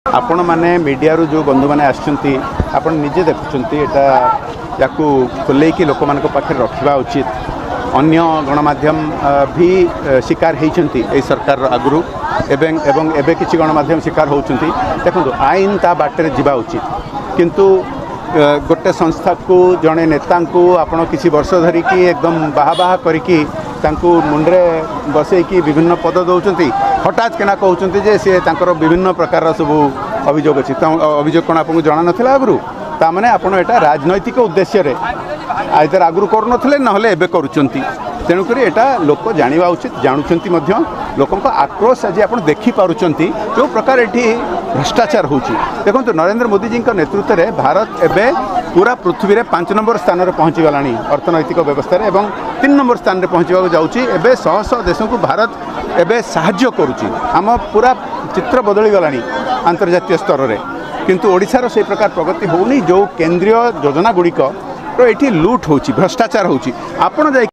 आपण माने मीडिया रू जो बंधु माने आछंती आपण निजे देखुचंती एटा याकू खोले कि लोक मान पाखे रखा उचित। अन्य गणमाध्यम भी शिकार होती सरकार आगु एवं एबे किसी गणमाध्यम शिकार होती। देखो आईन ता बाटे जावा उचित किंतु गोटे संस्था को जड़े नेता को आपण किसी वर्ष धरिकी एकदम बाहा बाहा करिकी मुंडे बसैकी विभिन्न पद दौरान हठात केना कहते जे सी विभिन्न प्रकार सब अभियोग अच्छी अभियोग कौन आपको जना नाला आगु ताने आपड़ एटा राजनैतिक उद्देश्य आइदर आगु करुनथिले नहले एबे करूचंती। तेणुक एटा लोक जानिबा उचित जानुचंती मध्य लोकंक आक्रोश आज आप देखि पारुचंती जो प्रकार एठी भ्रष्टाचार होची। देखो नरेंद्र मोदी जी नेतृत्व में भारत एबे पूरा पृथ्वी रे 5 नंबर स्थान में पहुँची गलानी अर्थनैतिक व्यवस्था एवं 3 नंबर स्थान में पहुँचा जाऊँगी। एबे शह शह देश को भारत एबे साहाय्य करुची। आम पूरा चित्र बदली गलानी अंतर्जातीय स्तर में किंतु ओडिशार से प्रकार प्रगति होनी जो केंद्रीय योजना गुड़िक तो ये लुट होची भ्रष्टाचार होची। आपण जाई